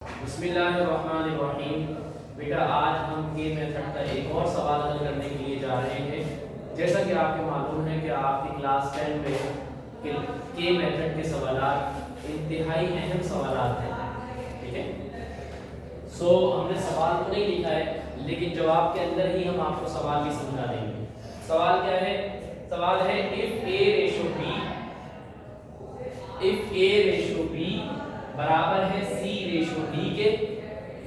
बिस्मिल्लाहिर्रहमानिर्रहीम। बेटा आज हम के मेथड का एक और सवाल हल करने के लिए जा रहे हैं। जैसा कि आपको मालूम है कि आपकी क्लास 10 में के मेथड के सवालात इंतहाई अहम सवालात हैं। ठीक है, हमने सवाल तो नहीं लिखा है लेकिन जवाब के अंदर ही हम आपको सवाल भी समझा देंगे। सवाल क्या है? सवाल है इफ a रेशो b बराबर है c रेशो d के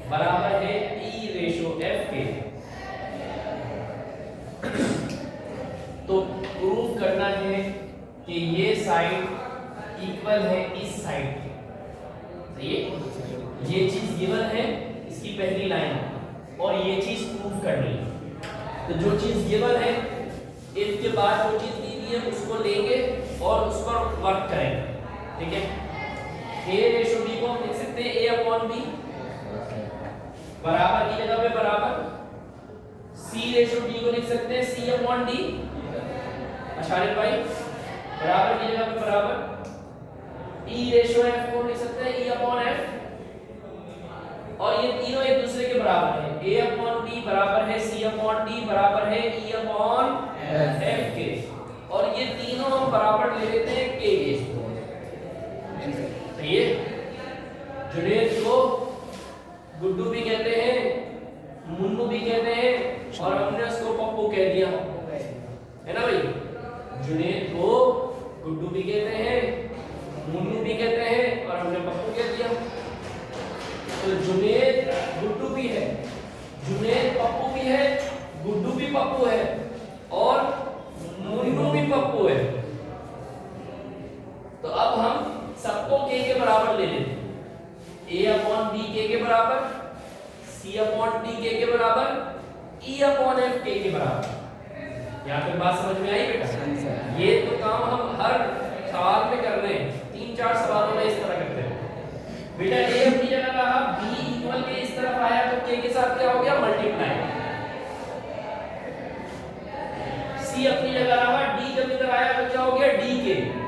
बराबर है e रेशो f के, तो प्रूफ करना है कि ये साइड इक्वल है इस साइड के। सही है, ये चीज गिवन है, इसकी पहली लाइन, और ये चीज प्रूफ करनी है। तो जो चीज गिवन है इफ के बाद जो चीज दी हुई है उसको लेंगे और उस पर वर्क करेंगे। ठीक है, a रेशो b को हम लिख सकते हैं a अपॉन b, बराबर की जगह पे बराबर। c रेशो d को लिख सकते हैं c अपॉन d, अशारिफ भाई, बराबर की जगह पे बराबर। e रेशो f को लिख सकते हैं e अपॉन f, और ये तीनों एक दूसरे के बराबर है। a अपॉन b बराबर है c अपॉन d बराबर है e अपॉन f के, और ये तीनों हम बराबर ले लेते हैं k के। ये जुनेद को गुड्डू भी कहते हैं, मुन्नू भी कहते हैं, और हमने उसको पप्पू कह दिया, है ना भाई। जुनेद को गुड्डू भी कहते हैं, मुन्नू भी कहते हैं, और हमने पप्पू कह दिया। तो जुनेद गुड्डू भी है, जुनेद पप्पू भी है, गुड्डू भी पप्पू है, और मुन्नू भी पप्पू है। तो अब हम सबको k के बराबर ले लेते हैं। a अपॉन b k के बराबर, c अपॉन d k के बराबर, e अपॉन f k के बराबर। यहाँ पे बात समझ में आई बेटा? ये तो काम हम हर सवाल में कर रहे हैं, 3-4 सवालों में इस तरह करते हैं। बेटा a अपनी जगह रहा, b इक्वल के इस तरफ आया तो k के साथ क्या हो गया? मल्टीप्लाई। c अपनी जगह रहा, d जब इधर आया तो क्या हो गया? d के।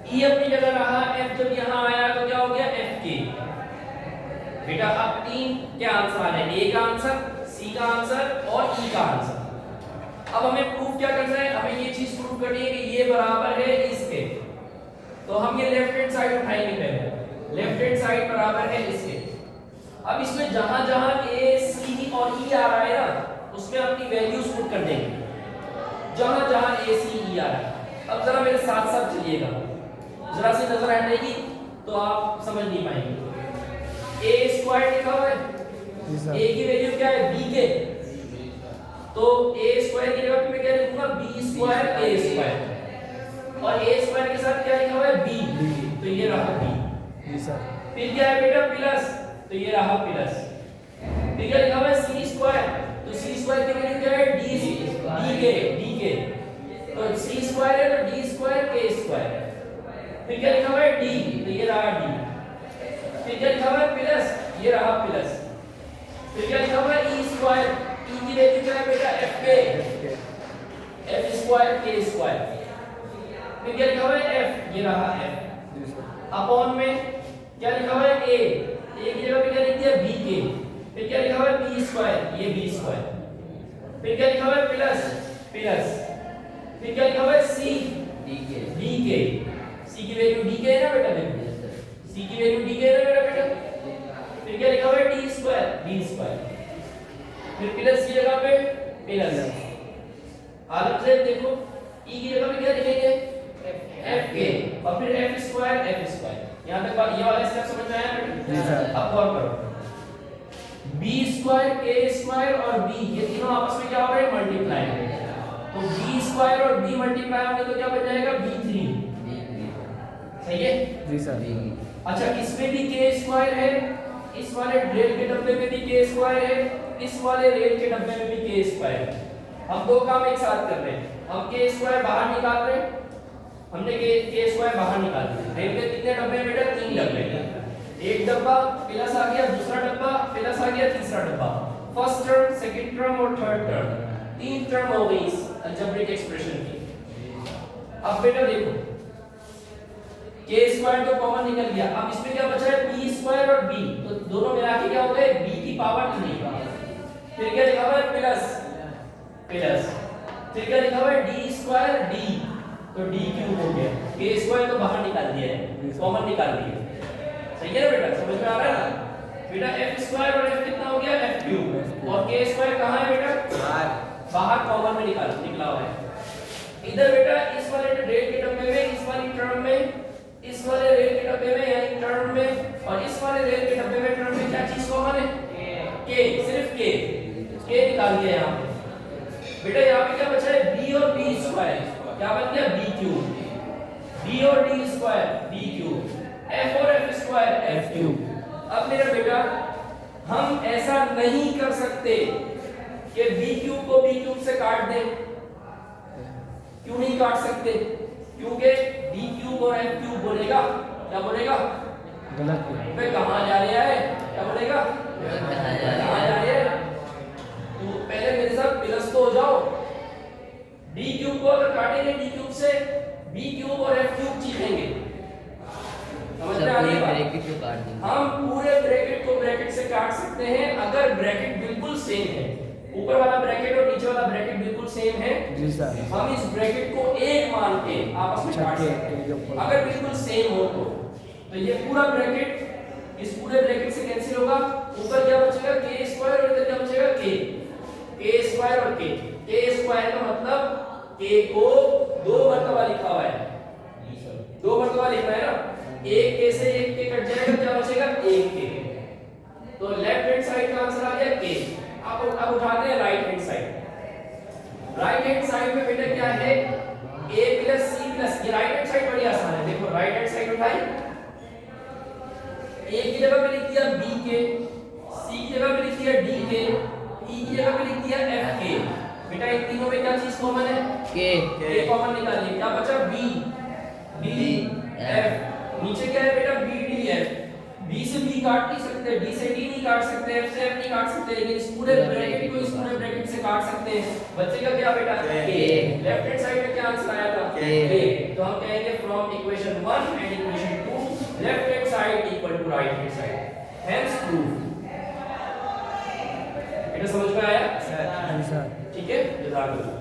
E अपनी जगह रहा, F जब यहाँ आया तो क्या हो गया? F के। बेटा अब 3 क्या आंसर आ रहे हैं? A का आंसर, C का आंसर और E का आंसर। अब हमें प्रूफ क्या करना है? हमें ये चीज प्रूफ करनी है कि ये बराबर है इसके। तो हम ये लेफ्ट हैंड साइड उठाएंगे पहले, लेफ्ट हैंड साइड बराबर है इसके। अब इसमें जहां जहां A, C और E आ रहा है ना, उसमें अपनी वैल्यूज पुट कर देंगे, जहां जहां A, C, E आ रहा है। अब जरा मेरे साथ साथ चलिएगा, जरा सी नजर हटाएगी तो आप समझ नहीं पाएंगे। a स्क्वायर लिखा हुआ है, a की वैल्यू क्या है? b के, तो a स्क्वायर की जगह पे मैं क्या लिखूंगा? b स्क्वायर a स्क्वायर, और a स्क्वायर के साथ क्या लिखा हुआ है? b, तो ये रहा b। जी सर। फिर क्या है बेटा? प्लस, तो ये रहा प्लस। फिर क्या लिखा हुआ है? c स्क्वायर, तो c स्क्वायर की वैल्यू क्या है? d के, तो c स्क्वायर है तो d स्क्वायर k स्क्वायर। फिर क्या लिखा हुआ है? d, तो ये रहा d। फिर क्या लिखा हुआ है? प्लस, ये रहा प्लस। फिर क्या लिखा हुआ है? e स्क्वायर, e की वैल्यू क्या है बेटा? f के, f स्क्वायर k स्क्वायर। फिर क्या लिखा हुआ है? f, ये रहा f। अपॉन में क्या लिखा हुआ है? a की जगह पे क्या लिख दिया? b के। फिर क्या लिखा हुआ है? b स्क्वायर, ये b स्क्वायर। फिर क्या लिखा हुआ है? प्लस। फिर क्या लिखा हुआ है? c, d के। c की वैल्यू d के है ना बेटा? देखो c की वैल्यू d के है ना बेटा? फिर क्या लिखा हुआ है? d square. फिर प्लस की जगह पे प्लस। आदत से देखो e की जगह पे क्या लिखेंगे? f के, और फिर f स्क्वायर। यहां तक बात, ये वाला स्टेप समझ में आया बेटा? अब गौर करो, b स्क्वायर, k स्क्वायर और b, ये तीनों आपस में क्या हो रहे हैं? मल्टीप्लाई। तो b स्क्वायर और b मल्टीप्लाई होंगे तो क्या बन जाएगा? b3। सही है जी सर। अच्छा, इसमें भी k स्क्वायर है, इस वाले रेल के डब्बे में भी k स्क्वायर है, इस वाले रेल के डब्बे में भी k स्क्वायर है। हम दो काम एक साथ कर रहे हैं, हम k स्क्वायर बाहर निकाल रहे हैं, हमने k स्क्वायर बाहर निकाल दिया। रेल के कितने डब्बे हैं बेटा? 3 डब्बे। एक डब्बा प्लस आ गया, दूसरा डब्बा प्लस आ गया, तीसरा डब्बा। फर्स्ट टर्म, सेकंड टर्म और थर्ड टर्म, 3 टर्म हो गई इस अलजेब्रिक एक्सप्रेशन की। अब बेटा देखो, k स्क्वायर तो कॉमन निकल गया। अब इसमें क्या बचा है b स्क्वायर और b, तो दोनों मिला के क्या हो गए b की पावर 3। फिर क्या लिखा हुआ है प्लस प्लस, फिर क्या लिखा हुआ है d स्क्वायर d, तो d क्यूब हो गया। k स्क्वायर तो बाहर निकाल दिया है, कॉमन निकाल दिया। सही है ना बेटा, समझ में आ रहा है ना बेटा। f स्क्वायर और f कितना हो गया f क्यूब, और k स्क्वायर कहां है बेटा बाहर कॉमन में निकला हुआ है। इधर बेटा इस वाले रेट के डब्बे में, इस वाली टर्म में, इस वाले रेट के डब्बे में यानी टर्म में, और इस वाले रेट के डब्बे में टर्म में क्या चीज कॉमन है k, सिर्फ k निकाल दिया यहां पे। बेटा यहां पे क्या बचा है b और b स्क्वायर, क्या बन गया b क्यूब, b और d square b cube, f और f स्क्वायर f क्यूब। अब मेरा बेटा हम ऐसा नहीं कर सकते कि b क्यूब को b क्यूब से काट दें। क्यों नहीं काट सकते? क्योंकि b क्यूब और f क्यूब बोलेगा, क्या बोलेगा गलत है। कहां जा रहा है, क्या बोलेगा कहां जा रहा है। तो पहले मेरे साथ प्लस तो हो जाओ। b क्यूब को अगर काटेंगे d क्यूब से, b क्यूब और f क्यूब चीखेंगे। समझ में आ रही है? ब्रैकेट को काट देंगे हम, पूरे ब्रैकेट को ब्रैकेट से काट सकते हैं अगर ब्रैकेट बिल्कुल सेम है। ऊपर वाला ब्रैकेट और नीचे वाला ब्रैकेट बिल्कुल सेम है जी सर, हम इस ब्रैकेट को एक मान के आपस में काट सकते हैं अगर बिल्कुल सेम हो तो ये पूरा ब्रैकेट इस पूरे ब्रैकेट से कैंसिल होगा। ऊपर क्या बचेगा k स्क्वायर और इधर क्या बचेगा k स्क्वायर और k स्क्वायर का मतलब k को दो मर्तबा लिखा हुआ है, दो मर्तबा लिखना है ना। एक k से एक k कट जाएगा, क्या बचेगा एक k। तो लेफ्ट हैंड साइड का आंसर आ गया k। अब उठाते हैं right hand side. Right hand side में बेटा क्या है a प्लस c प्लस, ये राइट हैंड साइड बड़ी आसान है। देखो राइट हैंड साइड उठाई, a की जगह पे लिख दिया b के, c की जगह पे लिख दिया d के, e की जगह पे लिख दिया f के। बेटा इन तीनों में क्या चीज कॉमन है k कॉमन निकालिए, क्या बचा b d f। नीचे क्या है बेटा b d f। b से b काट नहीं सकते, d से d नहीं काट सकते, f से f नहीं काट सकते, लेकिन इस पूरे ब्रैकेट को इस पूरे ब्रैकेट से काट सकते हैं। बचेगा क्या बेटा k। लेफ्ट हैंड साइड में क्या आंसर आया था k। तो हम कहेंगे from equation 1 and equation 2 left hand side equal to right hand side, hence proof. बेटा समझ में आया? सर ठीक है, जज़ाकल्लाह।